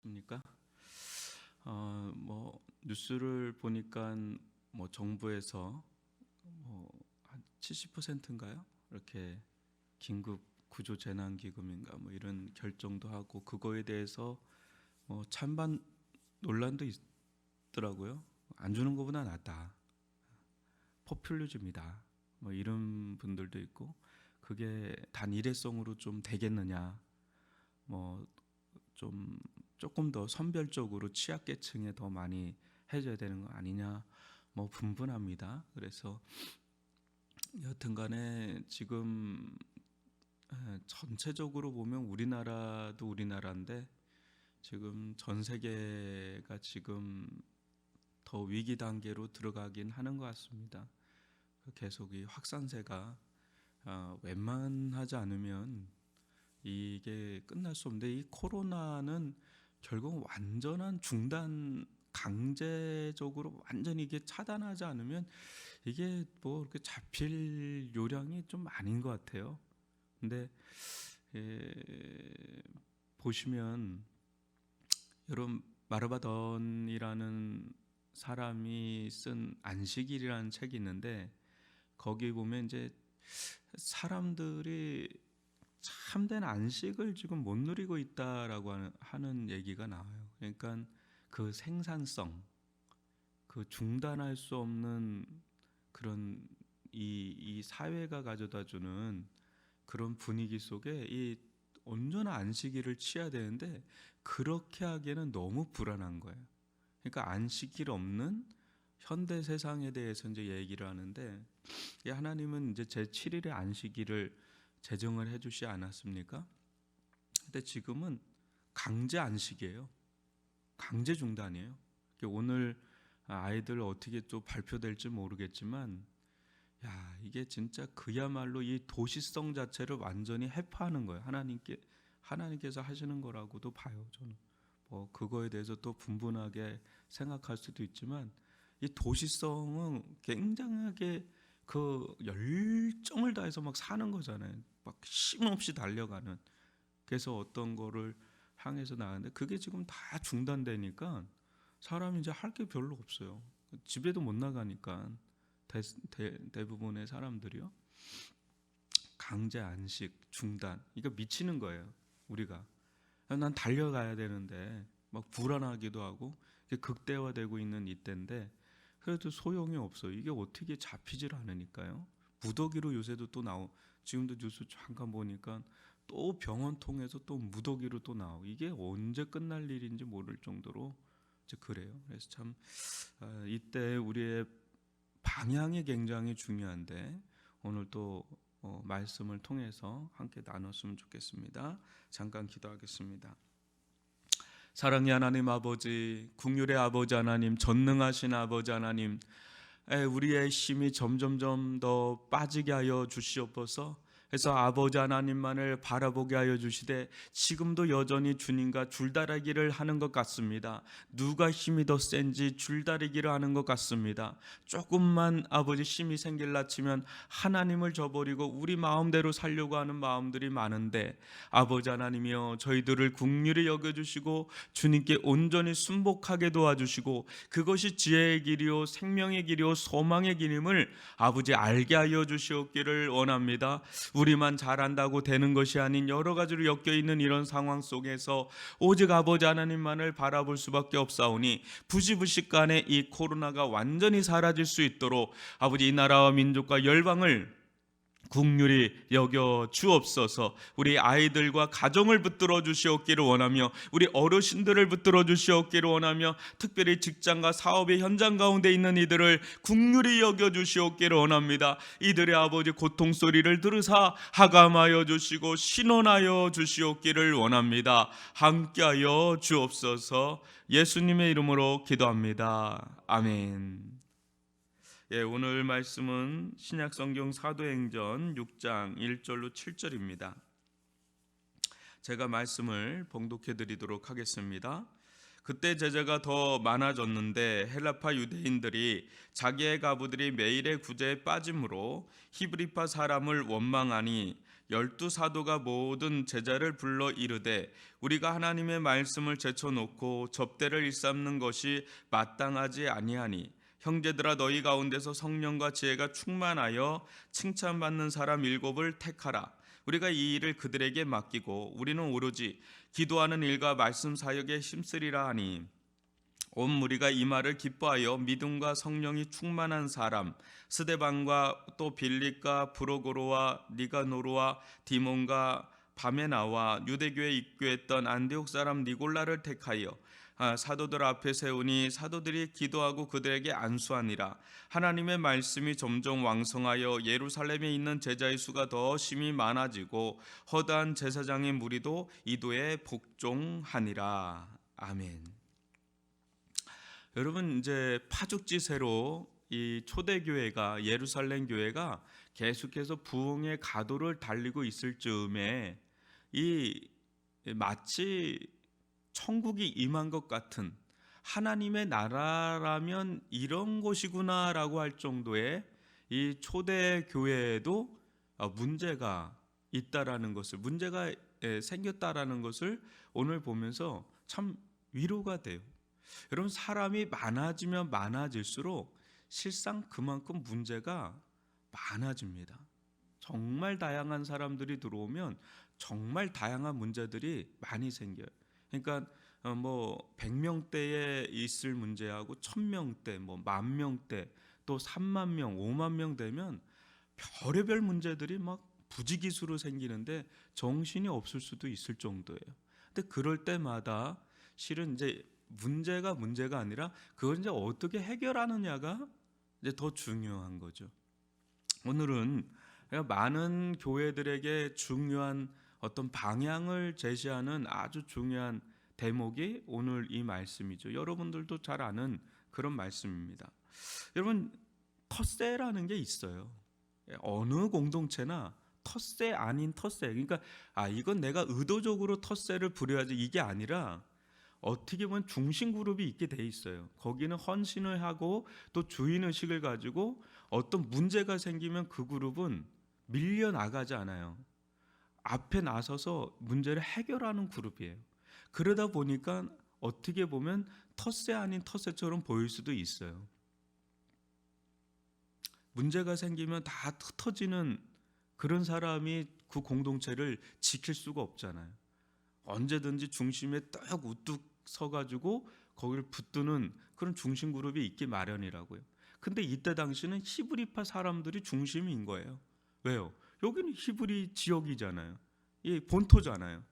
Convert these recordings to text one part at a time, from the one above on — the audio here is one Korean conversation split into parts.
안녕하십니까? 뉴스를 보니까 정부에서 한 70%인가요? 이렇게 긴급 구조 재난 기금인가 이런 결정도 하고 그거에 대해서 찬반 논란도 있더라고요. 안 주는 것보다 낫다. 포퓰리즘이다. 이런 분들도 있고 그게 단 일회성으로 좀 되겠느냐? 좀 조금 더 선별적으로 취약계층에 더 많이 해줘야 되는 거 아니냐 분분합니다. 그래서 여튼간에 지금 전체적으로 보면 우리나라도 우리나라인데 지금 전 세계가 지금 더 위기 단계로 들어가긴 하는 것 같습니다. 계속 이 확산세가 웬만하지 않으면 이게 끝날 수 없는데 이 코로나는 결국 완전한 중단 강제적으로 완전히 이게 차단하지 않으면 이게 그렇게 잡힐 요량이 좀 아닌 것 같아요. 근데 보시면 여러분 마르바던이라는 사람이 쓴 안식일이라는 책이 있는데 거기 보면 이제 사람들이 참된 안식을 지금 못 누리고 있다라고 하는 얘기가 나와요. 그러니까 그 생산성, 그 중단할 수 없는 그런 이 사회가 가져다주는 그런 분위기 속에 이 온전한 안식일을 취해야 되는데 그렇게 하기에는 너무 불안한 거예요. 그러니까 안식일 없는 현대 세상에 대해서 이제 얘기를 하는데 하나님은 이제 제7일의 안식일을 제정을 해주시 않았습니까? 근데 지금은 강제 안식이에요. 강제 중단이에요. 오늘 아이들 어떻게 또 발표될지 모르겠지만 이게 진짜 그야말로 이 도시성 자체를 완전히 해파하는 거예요. 하나님께서 하시는 거라고도 봐요. 저는 그거에 대해서 또 분분하게 생각할 수도 있지만 이 도시성은 굉장하게 그 열정을 다해서 막 사는 거잖아요. 막 쉼없이 달려가는. 그래서 어떤 거를 향해서 나가는데 그게 지금 다 중단되니까 사람이 이제 할 게 별로 없어요. 집에도 못 나가니까 대부분의 사람들이요. 강제 안식 중단. 이거 미치는 거예요. 우리가. 난 달려가야 되는데 막 불안하기도 하고 극대화되고 있는 이때인데 그래도 소용이 없어요. 이게 어떻게 잡히질 않으니까요. 무더기로 요새도 또 지금도 뉴스 잠깐 보니까 또 병원 통해서 또 무더기로 또 나오고 이게 언제 끝날 일인지 모를 정도로 이제 그래요. 그래서 참 이때 우리의 방향이 굉장히 중요한데 오늘 또 말씀을 통해서 함께 나눴으면 좋겠습니다. 잠깐 기도하겠습니다. 사랑의 하나님 아버지, 긍휼의 아버지 하나님, 전능하신 아버지 하나님, 우리의 힘이 점점점 더 빠지게 하여 주시옵소서. 그래서 아버지 하나님만을 바라보게 하여 주시되 지금도 여전히 주님과 줄다리기를 하는 것 같습니다. 누가 힘이 더 센지 줄다리기를 하는 것 같습니다. 조금만 아버지 힘이 생길라 치면 하나님을 저버리고 우리 마음대로 살려고 하는 마음들이 많은데 아버지 하나님이여 저희들을 긍휼히 여겨주시고 주님께 온전히 순복하게 도와주시고 그것이 지혜의 길이요 생명의 길이요 소망의 길임을 아버지 알게 하여 주시옵기를 원합니다. 우리만 잘한다고 되는 것이 아닌 여러 가지로 엮여있는 이런 상황 속에서 오직 아버지 하나님만을 바라볼 수밖에 없사오니 부시부식간에 이 코로나가 완전히 사라질 수 있도록 아버지 이 나라와 민족과 열방을 긍휼히 여겨 주옵소서. 우리 아이들과 가정을 붙들어 주시옵기를 원하며 우리 어르신들을 붙들어 주시옵기를 원하며 특별히 직장과 사업의 현장 가운데 있는 이들을 긍휼히 여겨 주시옵기를 원합니다. 이들의 아버지 고통 소리를 들으사 하감하여 주시고 신원하여 주시옵기를 원합니다. 함께하여 주옵소서. 예수님의 이름으로 기도합니다. 아멘. 오늘 말씀은 신약성경 사도행전 6장 1절로 7절입니다. 제가 말씀을 봉독해 드리도록 하겠습니다. 그때 제자가 더 많아졌는데 헬라파 유대인들이 자기의 가부들이 매일의 구제에 빠짐으로 히브리파 사람을 원망하니 열두 사도가 모든 제자를 불러 이르되 우리가 하나님의 말씀을 제쳐놓고 접대를 일삼는 것이 마땅하지 아니하니 형제들아 너희 가운데서 성령과 지혜가 충만하여 칭찬받는 사람 7을 택하라. 우리가 이 일을 그들에게 맡기고 우리는 오로지 기도하는 일과 말씀 사역에 힘쓰리라 하니 온 무리가 이 말을 기뻐하여 믿음과 성령이 충만한 사람 스데반과 또 빌립과 브로고로와 니가노르와 디몬과 바메나와 유대교에 입교했던 안디옥 사람 니골라를 택하여 사도들 앞에 세우니 사도들이 기도하고 그들에게 안수하니라. 하나님의 말씀이 점점 왕성하여 예루살렘에 있는 제자의 수가 더 심히 많아지고 허다한 제사장의 무리도 이도에 복종하니라. 아멘. 여러분, 이제 파죽지세로 이 초대교회가, 예루살렘 교회가 계속해서 부흥의 가도를 달리고 있을 즈음에 이 마치 천국이 임한 것 같은, 하나님의 나라라면 이런 곳이구나라고 할 정도의 이 초대교회에도 문제가 있다라는 것을, 문제가 생겼다라는 것을 오늘 보면서 참 위로가 돼요. 여러분, 사람이 많아지면 많아질수록 실상 그만큼 문제가 많아집니다. 정말 다양한 사람들이 들어오면 정말 다양한 문제들이 많이 생겨요. 그러니까 100명대에 있을 문제하고 1000명대, 10,000명대, 또 3만 명, 5만 명 되면 별의별 문제들이 막 부지기수로 생기는데 정신이 없을 수도 있을 정도예요. 근데 그럴 때마다 실은 이제 문제가 아니라 그걸 이제 어떻게 해결하느냐가 이제 더 중요한 거죠. 오늘은 많은 교회들에게 중요한 어떤 방향을 제시하는 아주 중요한 대목이 오늘 이 말씀이죠. 여러분들도 잘 아는 그런 말씀입니다. 여러분, 텃세라는 게 있어요. 어느 공동체나 텃세 아닌 텃세. 그러니까 이건 내가 의도적으로 텃세를 부려야지 이게 아니라 어떻게 보면 중심 그룹이 있게 돼 있어요. 거기는 헌신을 하고 또 주인의식을 가지고 어떤 문제가 생기면 그 그룹은 밀려 나가지 않아요. 앞에 나서서 문제를 해결하는 그룹이에요. 그러다 보니까 어떻게 보면 텃세 아닌 텃세처럼 보일 수도 있어요. 문제가 생기면 다 흩어지는 그런 사람이 그 공동체를 지킬 수가 없잖아요. 언제든지 중심에 딱 우뚝 서가지고 거기를 붙드는 그런 중심 그룹이 있기 마련이라고요. 근데 이때 당시는 히브리파 사람들이 중심인 거예요. 왜요? 여기는 히브리 지역이잖아요. 이 본토잖아요.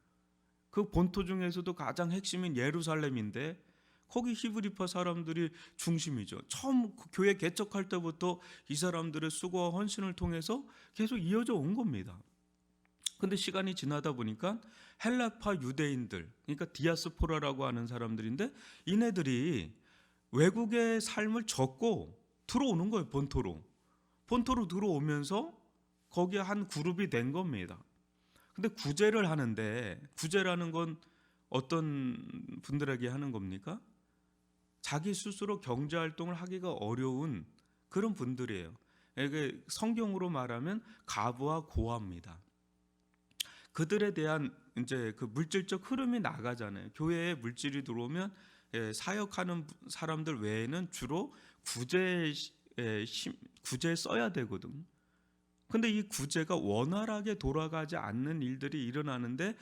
그 본토 중에서도 가장 핵심인 예루살렘인데 거기 히브리파 사람들이 중심이죠. 처음 교회 개척할 때부터 이 사람들의 수고와 헌신을 통해서 계속 이어져 온 겁니다. 근데 시간이 지나다 보니까 헬라파 유대인들, 그러니까 디아스포라라고 하는 사람들인데 이네들이 외국의 삶을 접고 들어오는 거예요. 본토로 들어오면서 거기에 한 그룹이 된 겁니다. 근데 구제를 하는데, 구제라는 건 어떤 분들에게 하는 겁니까? 자기 스스로 경제활동을 하기가 어려운 그런 분들이에요. 이게 성경으로 말하면 가부와 고아입니다. 그들에 대한 이제 그 물질적 흐름이 나가잖아요. 교회에 물질이 들어오면 사역하는 사람들 외에는 주로 구제에 써야 되거든요. 근데 이 구제가 원활하게 돌아가지 않는 일들이 일어나는데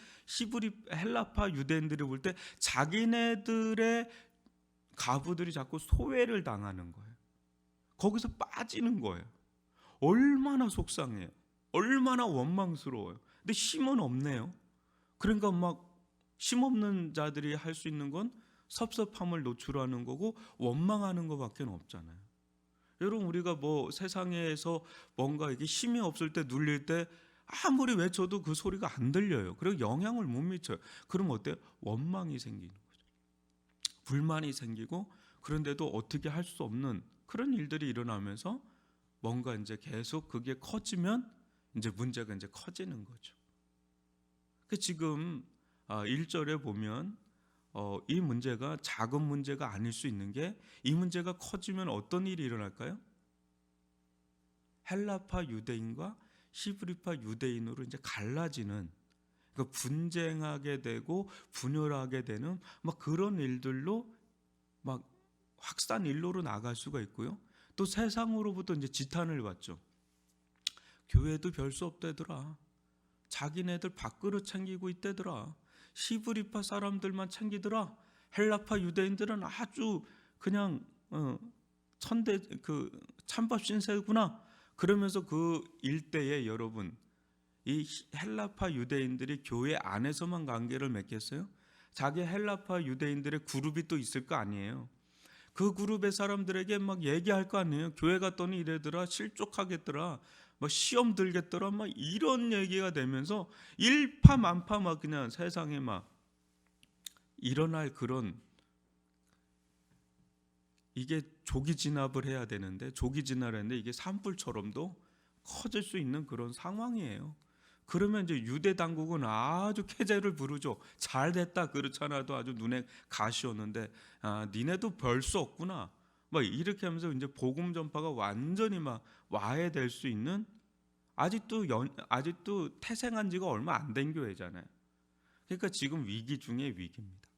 헬라파 유대인들이 볼 때 자기네들의 가부들이 자꾸 소외를 당하는 거예요. 거기서 빠지는 거예요. 얼마나 속상해요. 얼마나 원망스러워요. 근데 힘은 없네요. 그러니까 막 힘없는 자들이 할 수 있는 건 섭섭함을 노출하는 거고 원망하는 것밖에 없잖아요. 여러분, 우리가 세상에서 뭔가 이게 힘이 없을 때 눌릴 때 아무리 외쳐도 그 소리가 안 들려요. 그리고 영향을 못 미쳐요. 그럼 어때요? 원망이 생기는 거죠. 불만이 생기고, 그런데도 어떻게 할 수 없는 그런 일들이 일어나면서 뭔가 이제 계속 그게 커지면 이제 문제가 이제 커지는 거죠. 지금 1절에 보면 이 문제가 작은 문제가 아닐 수 있는 게, 이 문제가 커지면 어떤 일이 일어날까요? 헬라파 유대인과 히브리파 유대인으로 이제 갈라지는, 그러니까 분쟁하게 되고 분열하게 되는 막 그런 일들로 막 확산 일로로 나갈 수가 있고요. 또 세상으로부터 이제 지탄을 받죠. 교회도 별 수 없대더라. 자기네들 밥그릇 챙기고 있대더라. 히브리파 사람들만 챙기더라. 헬라파 유대인들은 아주 그냥 천대 그 찬밥 신세구나. 그러면서 그 일대에 여러분, 이 헬라파 유대인들이 교회 안에서만 관계를 맺겠어요? 자기 헬라파 유대인들의 그룹이 또 있을 거 아니에요. 그 그룹의 사람들에게 막 얘기할 거 아니에요. 교회 갔더니 이래더라, 실족하겠더라, 뭐 시험 들겠더라, 막 이런 얘기가 되면서 일파만파 막 그냥 세상에 막 일어날 그런, 이게 조기 진압을 해야 되는데, 조기 진압을 했는데 이게 산불처럼도 커질 수 있는 그런 상황이에요. 그러면 이제 유대 당국은 아주 쾌재를 부르죠. 잘 됐다, 그렇잖아도 아주 눈에 가시오는데, 니네도 별 수 없구나, 막 이렇게 하면서 이제 복음 전파가 완전히 막 와해될 수 있는, 아직도 태생한 지가 얼마 안 된 교회잖아요. 그러니까 지금 위기 중에 위기입니다.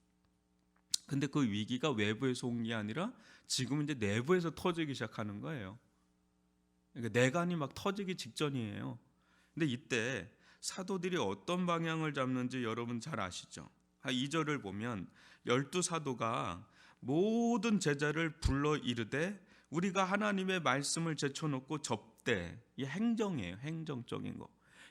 근데 그 위기가 외부에서 온 게 아니라 지금 이제 내부에서 터지기 시작하는 거예요. 그러니까 내간이 막 터지기 직전이에요. 근데 이때 사도들이 어떤 방향을 잡는지 여러분 잘 아시죠? 2절을 보면 12사도가 모든 제자를 불러 이르되 우리가 하나님의 말씀을 제쳐놓고 접대, 이 행정이에요. 행정적인 거.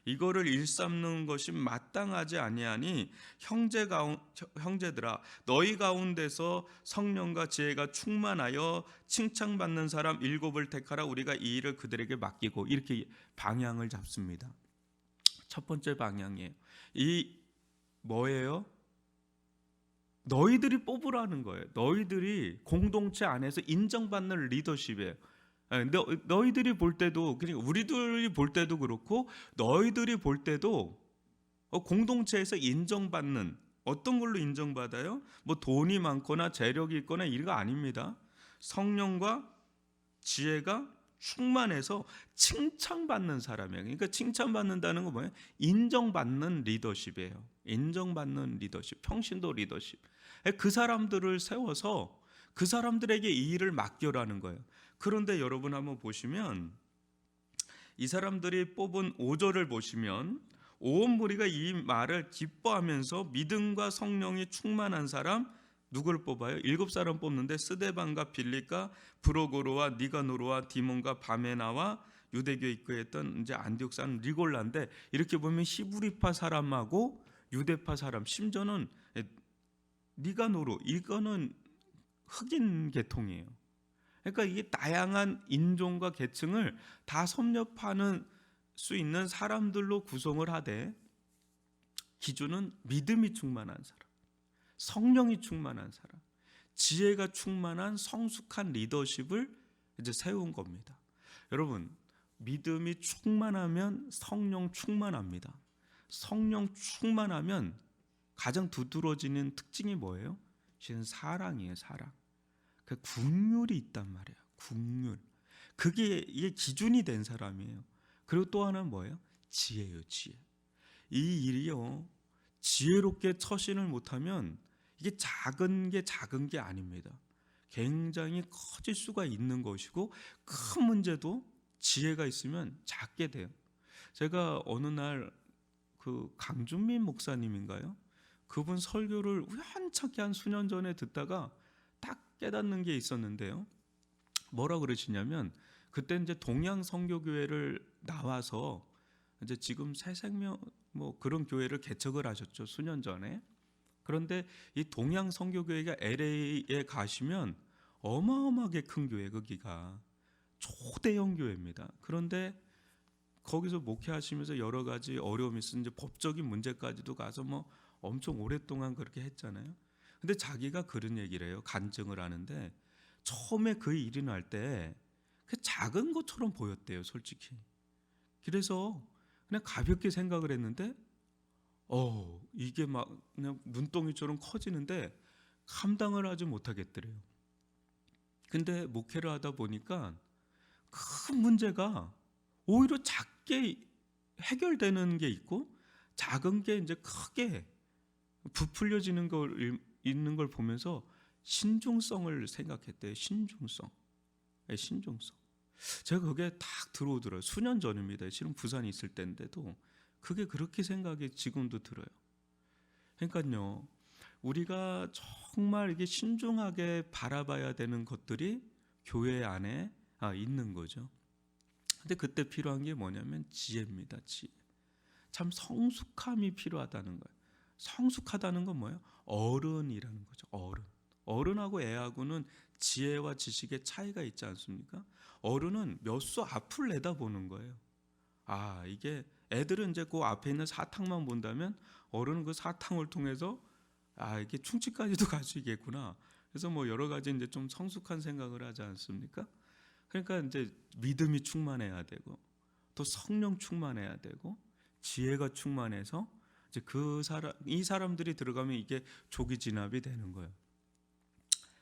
이거를 일삼는 것이 마땅하지 아니하니 형제들아, 너희 가운데서 성령과 지혜가 충만하여 칭찬받는 사람 7을 택하라. 우리가 이 일을 그들에게 맡기고, 이렇게 방향을 잡습니다. 첫 번째 방향이에요. 이 뭐예요? 너희들이 뽑으라는 거예요. 너희들이 공동체 안에서 인정받는 리더십이에요. 너희들이 볼 때도, 그러니까 우리들이 볼 때도 그렇고 너희들이 볼 때도 공동체에서 인정받는, 어떤 걸로 인정받아요? 뭐 돈이 많거나 재력이 있거나 이거 아닙니다. 성령과 지혜가 충만해서 칭찬받는 사람이에요. 그러니까 칭찬받는다는 건 뭐예요? 인정받는 리더십이에요. 인정받는 리더십, 평신도 리더십. 그 사람들을 세워서 그 사람들에게 이 일을 맡겨라는 거예요. 그런데 여러분 한번 보시면 이 사람들이 뽑은 5절을 보시면 온 무리가 이 말을 기뻐하면서 믿음과 성령이 충만한 사람, 누구를 뽑아요? 7사람 뽑는데 스데반과 빌립과 브로고로와 니가노로와 디몬과 바메나와 유대교에 입교했던 이제 안디옥 사람 리골라인데, 이렇게 보면 히브리파 사람하고 유대파 사람, 심지어는 니가노로, 이거는 흑인 계통이에요. 그러니까 이게 다양한 인종과 계층을 다 섭렵하는 수 있는 사람들로 구성을 하되, 기준은 믿음이 충만한 사람, 성령이 충만한 사람, 지혜가 충만한 성숙한 리더십을 이제 세운 겁니다. 여러분, 믿음이 충만하면 성령 충만합니다. 성령 충만하면 가장 두드러지는 특징이 뭐예요? 실은 사랑이에요. 사랑. 그 국률이 있단 말이에요. 국률. 이게 기준이 된 사람이에요. 그리고 또 하나는 뭐예요? 지혜예요. 지혜. 이 일이요, 지혜롭게 처신을 못하면 이게 작은 게 아닙니다. 굉장히 커질 수가 있는 것이고, 큰 문제도 지혜가 있으면 작게 돼요. 제가 어느 날 그 강준민 목사님인가요? 그분 설교를 우연찮게 한 수년 전에 듣다가 딱 깨닫는 게 있었는데요. 뭐라 그러시냐면, 그때 이제 동양 선교교회를 나와서 이제 지금 새생명 뭐 그런 교회를 개척을 하셨죠, 수년 전에. 그런데 이 동양 선교교회가 LA에 가시면 어마어마하게 큰 교회, 거기가 초대형 교회입니다. 그런데 거기서 목회하시면서 여러 가지 어려움이 있어, 이제 법적인 문제까지도 가서 뭐 엄청 오랫동안 그렇게 했잖아요. 근데 자기가 그런 얘기를 해요. 간증을 하는데 처음에 그 일이 날 때 그 작은 것처럼 보였대요, 솔직히. 그래서 그냥 가볍게 생각을 했는데 이게 막 그냥 눈덩이처럼 커지는데 감당을 하지 못하겠더래요. 근데 목회를 하다 보니까 큰 문제가 오히려 작게 해결되는 게 있고 작은 게 이제 크게 부풀려지는 걸 있는 걸 보면서 신중성을 생각했대요. 신중성. 네, 신중성. 제가 그게 딱 들어오더라고요. 수년 전입니다. 실은 부산에 있을 때인데도 그게 그렇게 생각이 지금도 들어요. 그러니까요, 우리가 정말 이게 신중하게 바라봐야 되는 것들이 교회 안에 있는 거죠. 근데 그때 필요한 게 뭐냐면 지혜입니다. 지혜. 참 성숙함이 필요하다는 거예요. 성숙하다는 건 뭐예요? 어른이라는 거죠. 어른. 어른하고 애하고는 지혜와 지식의 차이가 있지 않습니까? 어른은 몇 수 앞을 내다보는 거예요. 이게 애들은 이제 그 앞에 있는 사탕만 본다면 어른은 그 사탕을 통해서 이게 충치까지도 갈 수 있겠구나. 그래서 뭐 여러 가지 이제 좀 성숙한 생각을 하지 않습니까? 그러니까 이제 믿음이 충만해야 되고 또 성령 충만해야 되고 지혜가 충만해서 이제 이 사람들이 들어가면 이게 조기 진압이 되는 거예요.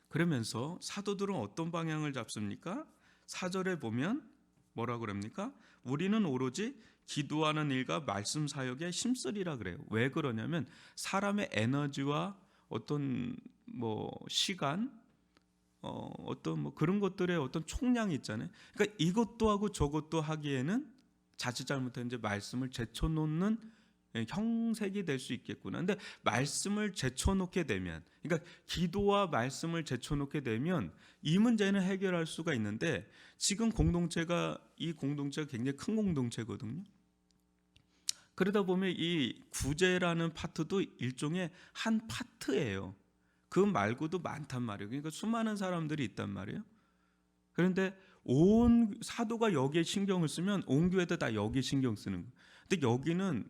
그러면서 사도들은 어떤 방향을 잡습니까? 4절에 보면 뭐라고 그럽니까? 우리는 오로지 기도하는 일과 말씀 사역에 힘쓰리라 그래요. 왜 그러냐면 사람의 에너지와 어떤 뭐 시간, 어떤 뭐 그런 것들의 어떤 총량이 있잖아요. 그러니까 이것도 하고 저것도 하기에는 자칫 잘못하면 이제 말씀을 제쳐놓는 형색이 될 수 있겠구나. 근데 말씀을 제쳐놓게 되면, 그러니까 기도와 말씀을 제쳐놓게 되면 이 문제는 해결할 수가 있는데 지금 이 공동체가 굉장히 큰 공동체거든요. 그러다 보면 이 구제라는 파트도 일종의 한 파트예요. 그 말고도 많단 말이에요. 그러니까 수많은 사람들이 있단 말이에요. 그런데 온 사도가 여기에 신경을 쓰면 온 교회도 다 여기에 신경 쓰는 거예요. 근데 여기는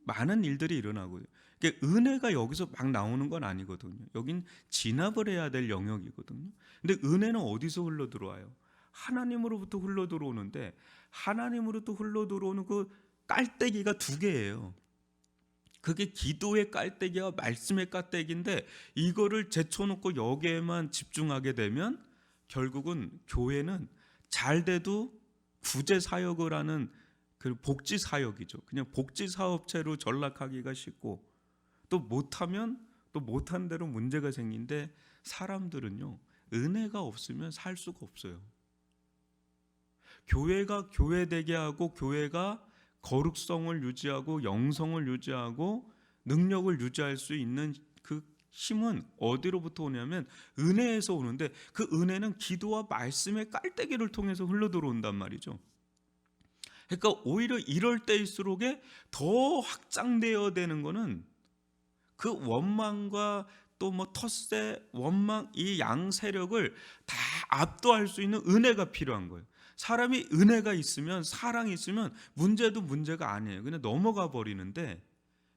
많은 일들이 일어나고요. 그러니까 은혜가 여기서 막 나오는 건 아니거든요. 여긴 진압을 해야 될 영역이거든요. 근데 은혜는 어디서 흘러 들어와요? 하나님으로부터 흘러 들어오는데 하나님으로부터 흘러 들어오는 그 깔때기가 두 개예요. 그게 기도의 깔때기와 말씀의 깔때기인데 이거를 제쳐놓고 여기에만 집중하게 되면 결국은 교회는 잘 돼도 구제 사역을 하는 그 복지 사역이죠. 그냥 복지 사업체로 전락하기가 쉽고 또 못하면 또 못한 대로 문제가 생긴데 사람들은요 은혜가 없으면 살 수가 없어요. 교회가 교회되게 하고 교회가 거룩성을 유지하고 영성을 유지하고 능력을 유지할 수 있는 그 힘은 어디로부터 오냐면 은혜에서 오는데 그 은혜는 기도와 말씀의 깔때기를 통해서 흘러 들어온단 말이죠. 그러니까 오히려 이럴 때일수록에 더 확장되어야 되는 거는 그 원망과 또 뭐 텃세, 원망 이 양 세력을 다 압도할 수 있는 은혜가 필요한 거예요. 사람이 은혜가 있으면 사랑이 있으면 문제도 문제가 아니에요. 그냥 넘어가 버리는데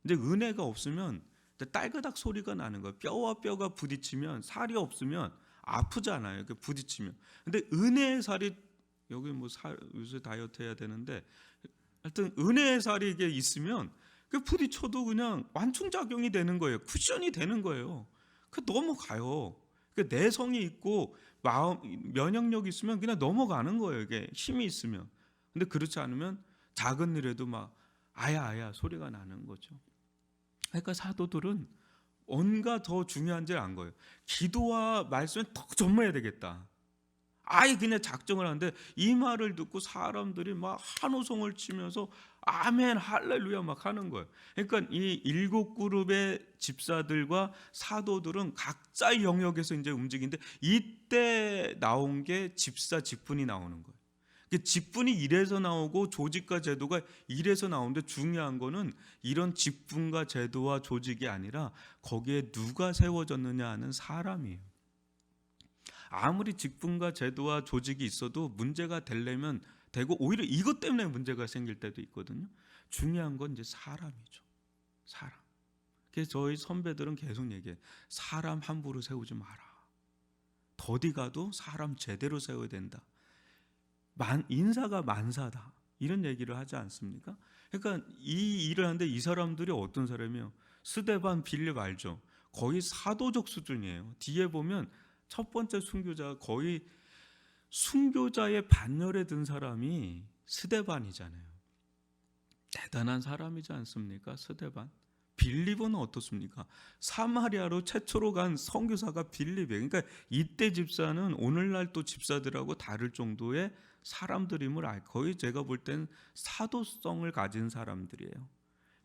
이제 은혜가 없으면 딸그닥 소리가 나는 거예요. 뼈와 뼈가 부딪히면 살이 없으면 아프잖아요. 부딪히면. 근데 은혜의 살이 여기 뭐 요새 다이어트 해야 되는데 하여튼 은혜의 살이 이게 있으면 그 부딪혀도 그냥 완충작용이 되는 거예요. 쿠션이 되는 거예요. 그 넘어가요. 그 내성이 있고 마음 면역력이 있으면 그냥 넘어가는 거예요. 이게 힘이 있으면. 근데 그렇지 않으면 작은 일에도 막 아야 소리가 나는 거죠. 그러니까 사도들은 뭔가 더 중요한 줄 안 거예요. 기도와 말씀에 더 전무해야 되겠다. 아예 그냥 작정을 하는데 이 말을 듣고 사람들이 막 한호성을 치면서 아멘 할렐루야 막 하는 거예요. 그러니까 이 7그룹의 집사들과 사도들은 각자의 영역에서 이제 움직이는데 이때 나온 게 집사 직분이 나오는 거예요. 직분이 이래서 나오고 조직과 제도가 이래서 나오는데 중요한 거는 이런 직분과 제도와 조직이 아니라 거기에 누가 세워졌느냐 하는 사람이에요. 아무리 직분과 제도와 조직이 있어도 문제가 되려면 되고 오히려 이것 때문에 문제가 생길 때도 있거든요. 중요한 건 이제 사람이죠. 사람. 그래서 저희 선배들은 계속 얘기해요. 사람 함부로 세우지 마라. 더디 가도 사람 제대로 세워야 된다. 인사가 만사다. 이런 얘기를 하지 않습니까? 그러니까 이 일을 하는데 이 사람들이 어떤 사람이에요? 스데반 빌립 알죠? 거의 사도적 수준이에요. 뒤에 보면 첫 번째 순교자가 거의 순교자의 반열에 든 사람이 스데반이잖아요. 대단한 사람이지 않습니까? 스데반. 빌립은 어떻습니까? 사마리아로 최초로 간 선교사가 빌립이에요. 그러니까 이때 집사는 오늘날 또 집사들하고 다를 정도의 사람들임을 거의 제가 볼 땐 사도성을 가진 사람들이에요.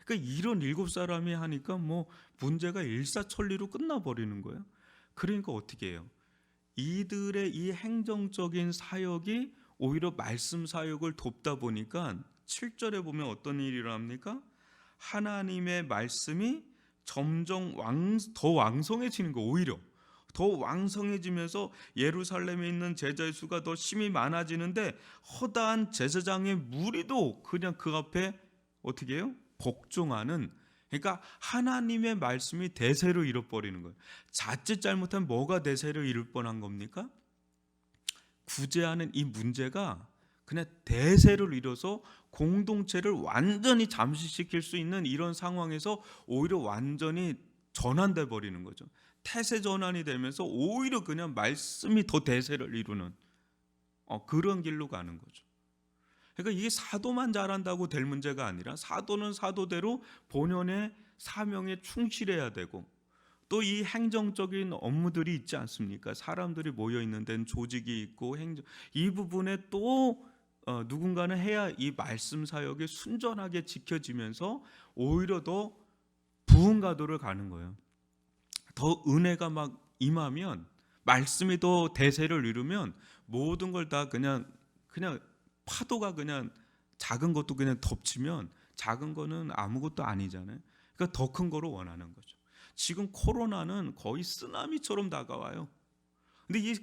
그러니까 이런 7사람이 하니까 뭐 문제가 일사천리로 끝나버리는 거예요. 그러니까 어떻게 해요? 이들의 이 행정적인 사역이 오히려 말씀 사역을 돕다 보니까 7절에 보면 어떤 일이 일어납니까? 하나님의 말씀이 점점 더 왕성해지는 거. 오히려 더 왕성해지면서 예루살렘에 있는 제자의 수가 더 심히 많아지는데 허다한 제사장의 무리도 그냥 그 앞에 어떻게 해요? 복종하는. 그러니까 하나님의 말씀이 대세를 잃어버리는 거예요. 자칫 잘못하면 뭐가 대세를 잃을 뻔한 겁니까? 구제하는 이 문제가 그냥 대세를 잃어서 공동체를 완전히 잠식시킬 수 있는 이런 상황에서 오히려 완전히 전환돼 버리는 거죠. 태세 전환이 되면서 오히려 그냥 말씀이 더 대세를 이루는 그런 길로 가는 거죠. 그러니까 이게 사도만 잘한다고 될 문제가 아니라 사도는 사도대로 본연의 사명에 충실해야 되고 또 이 행정적인 업무들이 있지 않습니까? 사람들이 모여 있는 데는 조직이 있고 이 부분에 또 누군가는 해야 이 말씀 사역이 순전하게 지켜지면서 오히려 더 부흥가도를 가는 거예요. 더 은혜가 막 임하면 말씀이 더 대세를 이루면 모든 걸 다 그냥 파도가 그냥 작은 것도 그냥 덮치면 작은 거는 아무것도 아니잖아요. 그러니까 더 큰 거로 원하는 거죠. 지금 코로나는 거의 쓰나미처럼 다가와요. 근데 이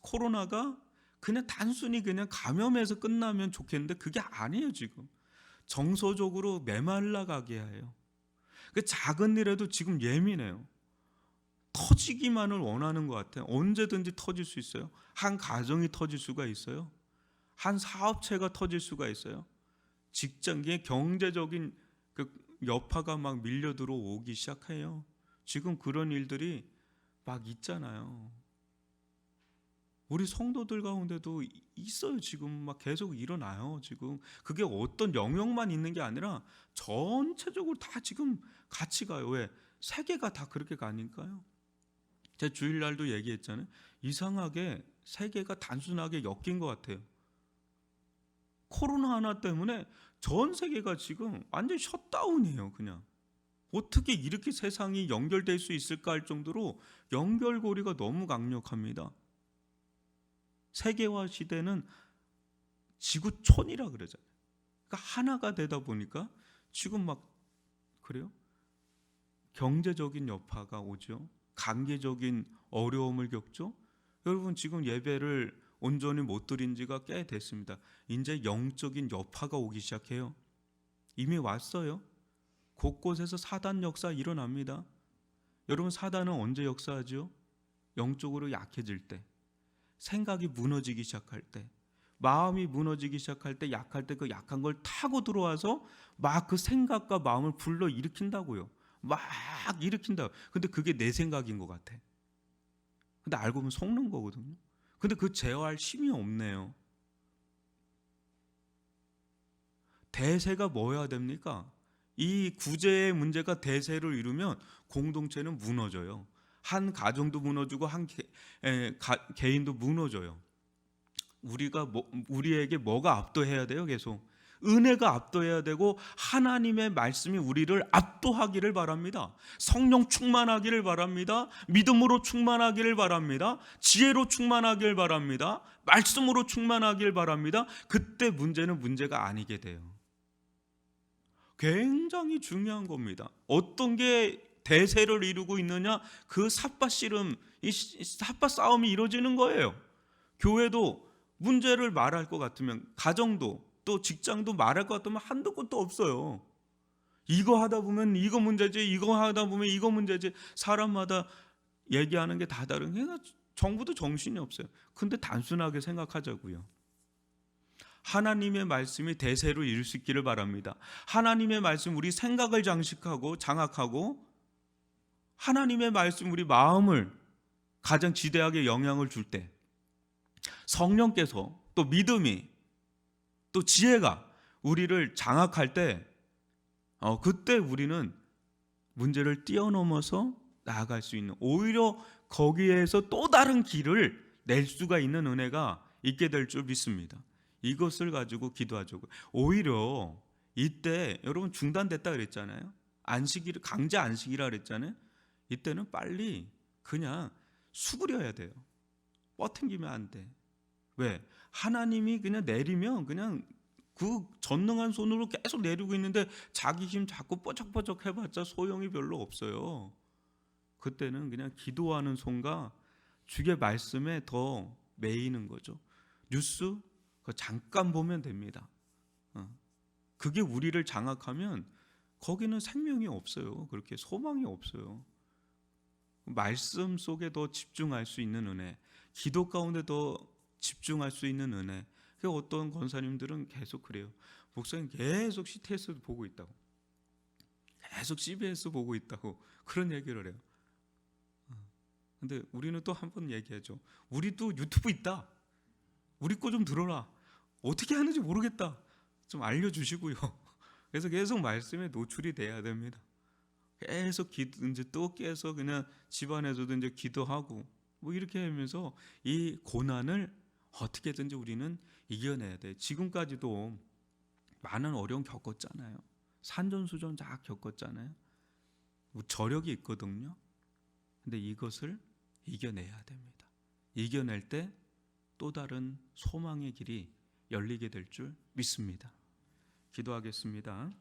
코로나가 그냥 단순히 그냥 감염해서 끝나면 좋겠는데 그게 아니에요. 지금 정서적으로 메말라가게 해요. 그 작은 일에도 지금 예민해요. 터지기만을 원하는 것 같아요. 언제든지 터질 수 있어요. 한 가정이 터질 수가 있어요. 한 사업체가 터질 수가 있어요. 직장의 경제적인 그 여파가 막 밀려 들어오기 시작해요. 지금 그런 일들이 막 있잖아요. 우리 성도들 가운데도 있어요. 지금 막 계속 일어나요. 지금 그게 어떤 영역만 있는 게 아니라 전체적으로 다 지금 같이 가요. 왜? 세계가 다 그렇게 가니까요. 제 주일날도 얘기했잖아요. 이상하게 세계가 단순하게 엮인 것 같아요. 코로나 하나 때문에 전 세계가 지금 완전 셧다운이에요. 그냥 어떻게 이렇게 세상이 연결될 수 있을까 할 정도로 연결고리가 너무 강력합니다. 세계화 시대는 지구촌이라 그러잖아요. 그러니까 하나가 되다 보니까 지금 막 그래요. 경제적인 여파가 오죠. 관계적인 어려움을 겪죠. 여러분 지금 예배를 온전히 못 드린 지가 꽤 됐습니다. 이제 영적인 여파가 오기 시작해요. 이미 왔어요. 곳곳에서 사단 역사 일어납니다. 여러분 사단은 언제 역사하죠? 영적으로 약해질 때, 생각이 무너지기 시작할 때, 마음이 무너지기 시작할 때, 약할 때 그 약한 걸 타고 들어와서 막 그 생각과 마음을 불러 일으킨다고요. 막 일으킨다. 근데 그게 내 생각인 것 같아. 근데 알고 보면 속는 거거든요. 근데 그 제어할 힘이 없네요. 대세가 뭐여야 됩니까? 이 구제의 문제가 대세를 이루면 공동체는 무너져요. 한 가정도 무너지고 한 개인도 무너져요. 우리에게 뭐가 압도해야 돼요? 계속 은혜가 압도해야 되고 하나님의 말씀이 우리를 압도하기를 바랍니다. 성령 충만하기를 바랍니다. 믿음으로 충만하기를 바랍니다. 지혜로 충만하기를 바랍니다. 말씀으로 충만하기를 바랍니다. 그때 문제는 문제가 아니게 돼요. 굉장히 중요한 겁니다. 어떤 게 대세를 이루고 있느냐? 그 삿바 씨름, 이 삿바 싸움이 이루어지는 거예요. 교회도 문제를 말할 것 같으면, 가정도 또 직장도 말할 것 같으면 한도 끝도 없어요. 이거 하다 보면 이거 문제지, 이거 하다 보면 이거 문제지. 사람마다 얘기하는 게 다 다른 게 정부도 정신이 없어요. 근데 단순하게 생각하자고요. 하나님의 말씀이 대세로 이룰 수 있기를 바랍니다. 하나님의 말씀 우리 생각을 장악하고 하나님의 말씀 우리 마음을 가장 지대하게 영향을 줄 때 성령께서 또 믿음이 또 지혜가 우리를 장악할 때 그때 우리는 문제를 뛰어넘어서 나아갈 수 있는, 오히려 거기에서 또 다른 길을 낼 수가 있는 은혜가 있게 될 줄 믿습니다. 이것을 가지고 기도하죠. 오히려 이때 여러분 중단됐다 그랬잖아요. 안식일, 강제 안식이라 그랬잖아요. 이때는 빨리 그냥 수그려야 돼요. 뻗팅기면 안 돼. 왜? 하나님이 그냥 내리면 그냥 그 전능한 손으로 계속 내리고 있는데 자기 힘 자꾸 뻐쩍뻐쩍 해봤자 소용이 별로 없어요. 그때는 그냥 기도하는 손과 주의 말씀에 더 매이는 거죠. 뉴스 잠깐 보면 됩니다. 그게 우리를 장악하면 거기는 생명이 없어요. 그렇게 소망이 없어요. 말씀 속에 더 집중할 수 있는 은혜, 기도 가운데 더 집중할 수 있는 은혜. 어떤 권사님들은 계속 그래요. 목사님 계속 CTS 보고 있다고, 계속 CBS 보고 있다고 그런 얘기를 해요. 근데 우리는 또 한 번 얘기하죠. 우리도 유튜브 있다. 우리 거 좀 들어라. 어떻게 하는지 모르겠다. 좀 알려주시고요. 그래서 계속 말씀에 노출이 돼야 됩니다. 계속 이제 또 깨서 그냥 집안에서도 이제 기도하고 뭐 이렇게 하면서 이 고난을 어떻게든지 우리는 이겨내야 돼. 지금까지도 많은 어려움 겪었잖아요. 산전수전 다 겪었잖아요. 저력이 있거든요. 근데 이것을 이겨내야 됩니다. 이겨낼 때 또 다른 소망의 길이 열리게 될 줄 믿습니다. 기도하겠습니다.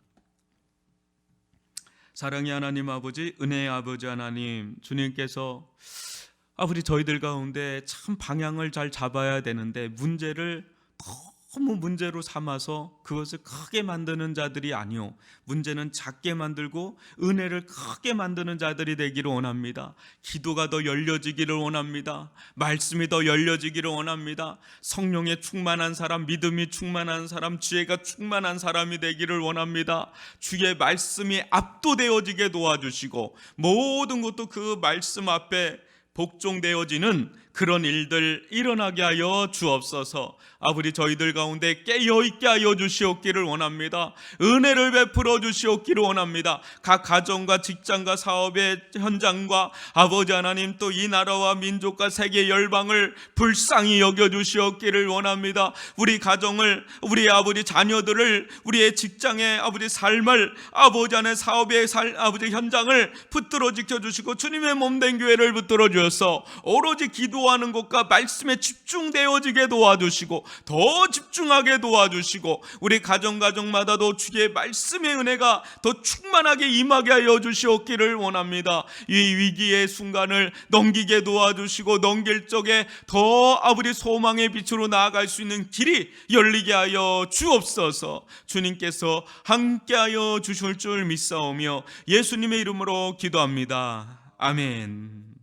사랑의 하나님 아버지, 은혜의 아버지 하나님, 주님께서 아버지 저희들 가운데 참 방향을 잘 잡아야 되는데 문제를 너무 문제로 삼아서 그것을 크게 만드는 자들이 아니요, 문제는 작게 만들고 은혜를 크게 만드는 자들이 되기를 원합니다. 기도가 더 열려지기를 원합니다. 말씀이 더 열려지기를 원합니다. 성령에 충만한 사람, 믿음이 충만한 사람, 지혜가 충만한 사람이 되기를 원합니다. 주의 말씀이 압도되어지게 도와주시고 모든 것도 그 말씀 앞에 복종되어지는 그런 일들 일어나게 하여 주옵소서. 아버지 저희들 가운데 깨어있게 하여 주시옵기를 원합니다. 은혜를 베풀어 주시옵기를 원합니다. 각 가정과 직장과 사업의 현장과 아버지 하나님 또 이 나라와 민족과 세계 열방을 불쌍히 여겨 주시옵기를 원합니다. 우리 가정을, 우리 아버지 자녀들을, 우리의 직장의 아버지 삶을, 아버지 안의 사업의 아버지 현장을 붙들어 지켜주시고 주님의 몸된 교회를 붙들어 주셔서 오로지 기도하는 것과 말씀에 집중되어지게 도와주시고 더 집중하게 도와주시고 우리 가정마다도 주의 말씀의 은혜가 더 충만하게 임하게 하여 주시옵기를 원합니다. 이 위기의 순간을 넘기게 도와주시고 넘길 적에 더 아버지 소망의 빛으로 나아갈 수 있는 길이 열리게 하여 주옵소서. 주님께서 함께하여 주실 줄 믿사오며 예수님의 이름으로 기도합니다. 아멘.